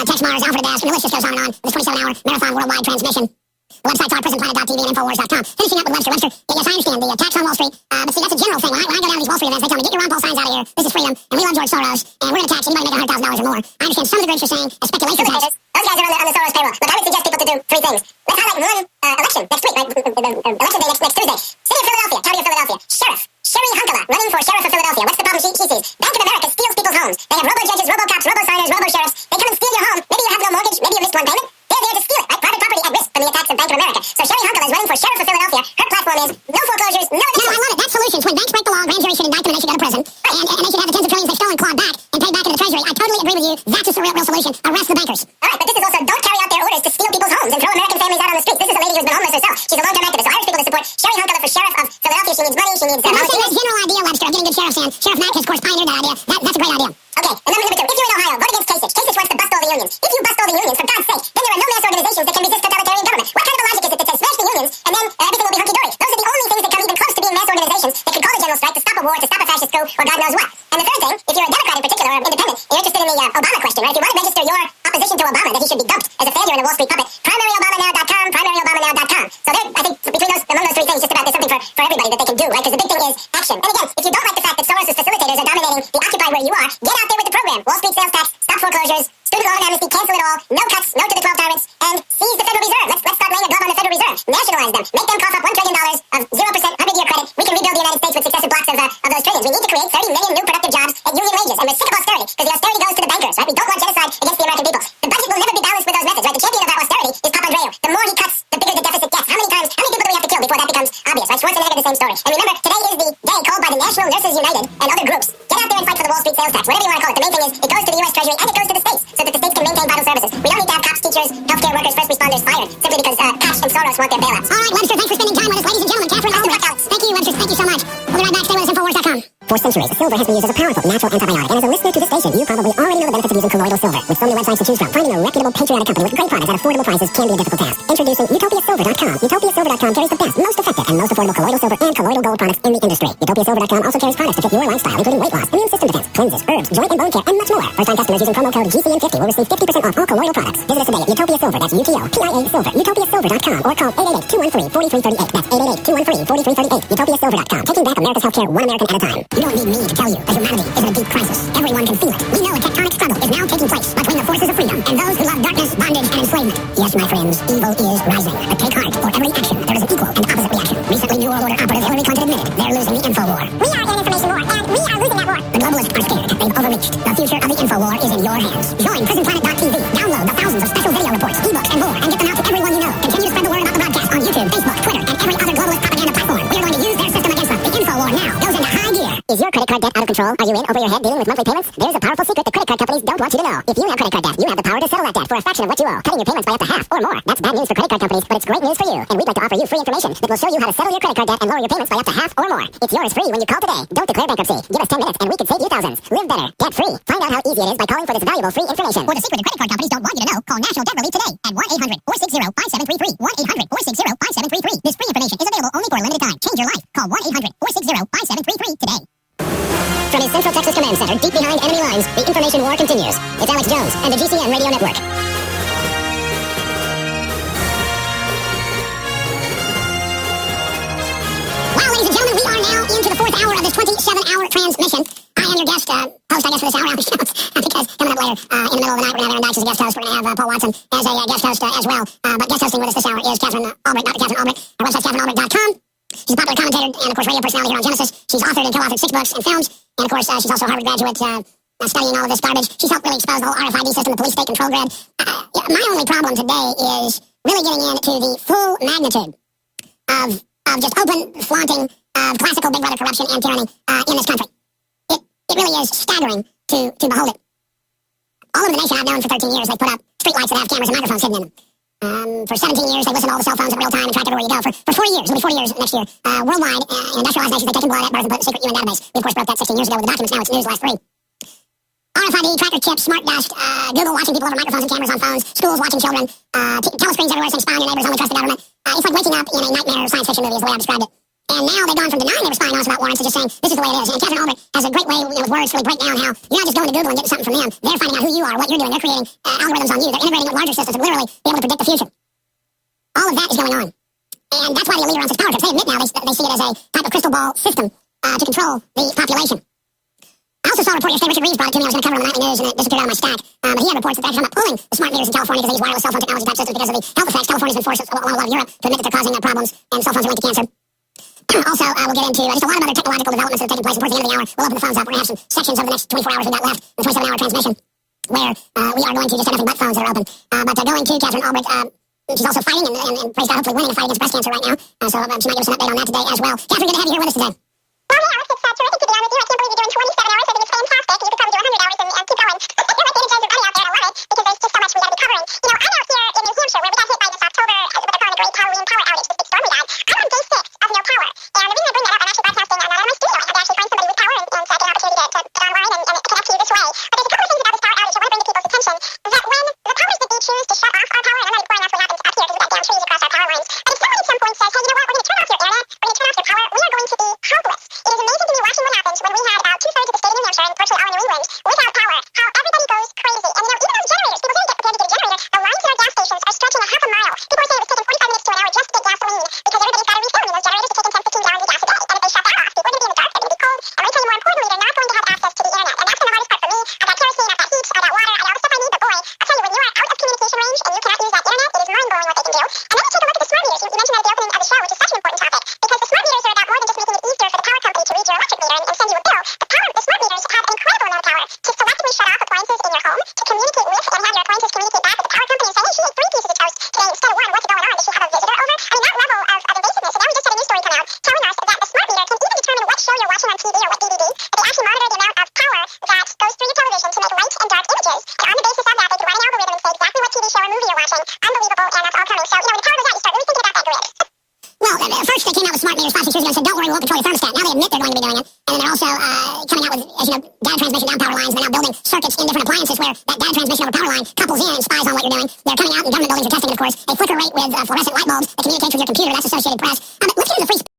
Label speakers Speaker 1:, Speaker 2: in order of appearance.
Speaker 1: Text Mars, Alfred Ask, and the list just goes on and on. This 27-hour marathon worldwide transmission. The websites are prisonplanet.tv and Infowars.com. Finishing up with Webster. Webster, yes, I understand the tax on Wall Street, but see, that's a general thing. When I go down to these Wall Street events, they tell me, get your Ron Paul signs out of here. This is freedom, and we love George Soros, and we're going to tax anybody making $100,000 or more. I understand some of the groups are saying a speculation tax. Those guys are on the Soros payroll. Look, I would suggest people to do three things. Let's highlight one election next week, right? Election day next Tuesday. City of Philadelphia, County of Philadelphia, Sheriff. Sherry Hunkala, running for Sheriff of Philadelphia. What's the problem she sees? Bank of America steals people's homes. They have robo-judges, robo-cops, robo-signers, robo-sheriffs. They come and steal your home. Maybe you have no mortgage. Maybe you missed one payment. They're there to steal it, right? Private property at risk from the attacks of Bank of America. So Sherry Hunkala is running for Sheriff of Philadelphia. Her platform is no foreclosures, no evictions. No, I love it. That's solutions. When banks break the law, grand jury should indict them and they should go to prison. And they should have the tens of trillions they've stolen clawed back and paid back into the treasury. I totally agree with you. That's just a real solution. Arrest the bankers. All right, but this is also don't carry out their orders to steal people's homes and throw American families out on the streets. This is a lady who's been homeless herself. She's a long-term activist. So I urge people to support Sherry Hunkala for Sheriff of Philadelphia. She needs money. She needs money. That's a general idea, Webster, of getting good sheriffs in. Sheriff Mack has, of course, pioneered that idea. That's a great idea. Okay, and number two. If you're in Ohio, vote against Kasich. Kasich wants to bust all the unions. If you bust all the unions, for God's sake, then there are no mass organizations that can resist totalitarian government. What kind of a logic is it to say smash the unions and then everything will be hunky-dory? Those are the only things that come even close to being mass organizations that can call a general strike to stop a war, to stop a fascist coup, or God knows what. And the third thing, if you're a Democrat in particular or independent, and you're interested in the Obama question, right? If you want to register your opposition to Obama, that he should be dumped as a failure in a Wall Street puppet, primaryobamanow.com, primaryobamanow.com. So there, I think among those three things, just about there's something for everybody that they can do, right? Because the big thing is action. And again, if you don't like the fact that Soros' facilitators are dominating the Occupy where you are, get out there with the program. Wall Street sales tax, stop foreclosures, student loan amnesty, cancel it all, no cuts, no to the 12 tyrants, and seize the Federal Reserve. Let's start laying a glove on the Federal Reserve. Nationalize them. Make them cough up $1 trillion of 0% 100-year credit. We can rebuild the United States with successive blocks of those trillions. We need to create 30 million new productive jobs at union wages. And we're sick of austerity, because the austerity goes to the bankers, right? We don't want genocide against the American people. The budget will never be balanced with those methods, right? The champion of that austerity is Papandreou. The more he cuts, the bigger the deficit gets. How many people do we have to kill before that becomes obvious, right? Schwarzenegger, the same story. And remember, today is the day called by the National Nurses United and other groups. Get out there and fight for the Wall Street sales tax. Whatever you want to call it. The main thing is it goes to the U.S. Treasury and it goes to the states so that the states can maintain vital services. We don't need to have cops, teachers, healthcare workers, first responders fired simply because Cash and Soros want their bailouts. All right, Webster, thanks for spending time with us. Ladies and gentlemen, Catherine Allen. Thank you, Webster. Thank you so much. We'll be right back. Stay with us, Infowars.com. For centuries, silver has been used as a powerful natural antibiotic, and as a listener to this station, you probably already know the benefits of using colloidal silver. With so many websites to choose from, finding a reputable, patriotic company with great products at affordable prices can be a difficult task. Introducing UtopiaSilver.com. UtopiaSilver.com carries the best, most effective, and most affordable colloidal silver and colloidal gold products in the industry. UtopiaSilver.com also carries products to fit your lifestyle, including weight loss, immune system defense, cleanses, herbs, joint and bone care, and much more. First-time customers using promo code GCN50 will receive 50% off all colloidal products. Visit us today at Utopia Silver. That's UTOPIA Silver. UtopiaSilver.com or call 888-213-4338. That's 888-213-4338. UtopiaSilver.com. Taking back America's healthcare one American at a time. You don't need me to tell you that humanity is in a deep crisis. Everyone can feel it. We know a tectonic struggle is now taking place between the forces of freedom and those who love darkness, bondage, and enslavement. Yes, my friends, evil is rising. But take heart. For every action, there is an equal and opposite reaction. Recently, New World Order operative Hillary Clinton admitted they're losing the info war. We are in an information war, and we are losing that war. The globalists are scared. They've overreached. The future of the info war is in your hands. Join prisonplanet.tv. Download the thousands of special video reports, ebooks, and more, and get them out to everyone you know. Continue to spread the word about the broadcast on YouTube, Facebook, Twitter, and every other globalist propaganda platform. We are going to use their system against them. The info war now goes into high gear. Is your credit card debt out of control? Are you in over your head dealing with monthly payments? There's a powerful secret that credit card companies don't want you to know. If you have credit card debt, you have the power to settle that debt for a fraction of what you owe, cutting your payments by up to half or more. That's bad news for credit card companies, but it's great news for you. And we'd like to offer you free information that will show you how to settle your credit card debt and lower your payments by up to half or more. It's yours free when you call today. Don't declare bankruptcy. Give us 10 minutes and we can save you thousands. Live better. Get free. Find out how easy it is by calling for this valuable free information. For the secret that credit card companies don't want you to know, call National Debt Relief today at 1-800-460-5733. 1-800-460-5733. This free information is available only for a limited time. Change your life. Call 1-800-460-5733 today. From his Central Texas Command Center, deep behind enemy lines, the information war continues. It's Alex Jones and the GCN Radio Network. Well, ladies and gentlemen, we are now into the fourth hour of this 27-hour transmission. I am your guest host, I guess, for this hour, Alex Jones, because coming up later in the middle of the night, we're going to have Aaron Dykes as a guest host. We're going to have Paul Watson as a guest host as well. But guest hosting with us this hour is Catherine Albrecht, Dr. Catherine Albrecht. Our website's CatherineAlbrecht.com. She's a popular commentator and, of course, radio personality here on Genesis. She's authored and co-authored 6 books and films. And, of course, she's also a Harvard graduate studying all of this garbage. She's helped really expose the whole RFID system, the police state control grid. My only problem today is really getting into the full magnitude of just open flaunting of classical big brother corruption and tyranny in this country. It really is staggering to behold it. All over the nation I've known for 13 years, they put up streetlights that have cameras and microphones hidden in them. For 17 years, they listen to all the cell phones in real time and track everywhere you go. For 40 years, it'll be 40 years next year, worldwide, in industrialized nations, they've taken blood at birth and put a secret UN database. We, of course, broke that 16 years ago with the documents. Now it's news the last 3. RFID, tracker chips, smart dust, Google watching people over microphones and cameras on phones, schools watching children, telescreens everywhere saying spy on your neighbors, only trust the government. It's like waking up in a nightmare science fiction movie is the way I described it. And now they've gone from denying they were spying on us about warrants to just saying, this is the way it is. And Catherine Albrecht has a great way, with words to really break down how you're not just going to Google and getting something from them. They're finding out who you are, what you're doing. They're creating algorithms on you. They're integrating with larger systems to literally be able to predict the future. All of that is going on. And that's why the elite are on such power trips. They admit now they see it as a type of crystal ball system to control the population. I also saw a report yesterday. Richard Reeves brought it to me. I was going to cover it on the nightly news, and it disappeared out of my stack. But he had reports that they're actually not pulling the smart meters in California because they use wireless cell phone technology type systems because of the health effects. California's been forced, along with a lot of Europe, to admit that they're causing problems, and cell phones are linked to cancer. Also, we'll get into just a lot of other technological developments that are taking place. And towards the end of the hour, we'll open the phones up. We're going to have some sections over the next 24 hours we've got left, the 27-hour transmission, where we are going to just have nothing but phones that are open. But going to Catherine Albrecht, she's also fighting and praise God, hopefully winning the fight against breast cancer right now. So she might give us an update on that today as well. Catherine, good to have you here with us today.
Speaker 2: Well, hey, Alex, it's terrific to be on with you. I can't believe you're doing 27 hours. I think it's fantastic. You could probably do 100 hours and keep going. You're like David Jones and Buddy out there, and I love it, because there's just so much we got to be covering. You know, I'm out here in New Hampshire, where we got hit by this October, what they're calling a great Halloween power outage, this big storm we got. I'm on day 6 of no power. And the reason I bring that up, I'm actually broadcasting not out of my studio. I had to actually find somebody with power and get an opportunity to get online and connect to you this way. But there's a couple of things about this power outage I want to bring to people's attention, that when the powers that be choose to shut off our power, and I'm not ignoring that's what happens up here because we've got down trees across our power lines, but if somebody at some point says, hey, you know what, we're going to turn off your internet, we're going to turn off your power, we are going to be helpless. It is amazing to me watching what happens when we had about 2/3 of the state of New Hampshire and virtually all of New England without power, how everybody goes crazy. And you know, even those generators, people didn't get prepared to get a generator. The lines to our gas stations are stretching a half a mile. People are saying it was taking 45 minutes to an hour just to get gasoline because everybody's got to refill. Those generators are taking 10, 15 gallons of gas a day. And if they shut that off, people are going to be in the dark, they're going to be cold. And let me tell you more importantly, they're not going to have access to the internet. And that's been the hardest part for me. I've got kerosene, I've got heat, I've got water, I got all the stuff I need, but boy, I'll tell you, when you are out of communication range and you cannot use that internet, it is mind-blowing what they can do. And then you take a look at the smart meters. You mentioned that at the opening of the show, which is such an important topic, because the smart meters are about more than just making it easier for the power company to read your electric meter and send you a bill. The smart meters have an incredible amount of power to selectively shut off appliances in your home, to communicate with and have your appliances communicate back with the power company and say, hey, she ate 3 pieces of toast today instead of 1. What's going on? Does she have a visitor over? I mean, that level of invasiveness. And now we just had a news story come out telling us that the smart meter can even determine what show you're watching on TV or what DVD, but they actually monitor the amount of power that goes through your television to make light and dark images. And on the basis of that, they can run an algorithm and say exactly what TV show or movie you're watching. Unbelievable, and that's all coming. So, you know, when the power goes out, you start really thinking about that grid.
Speaker 1: Well, first they came out with smart meters 5-6 years ago and said, don't worry, we'll control your thermostat. Now they admit they're going to be doing it. And then they're also coming out with, as you know, data transmission down power lines. They're now building circuits in different appliances where that data transmission over power line couples in and spies on what you're doing. They're coming out, and government buildings are testing it, of course. A flicker rate with fluorescent light bulbs that communicates with your computer. That's Associated Press. But let's get into the free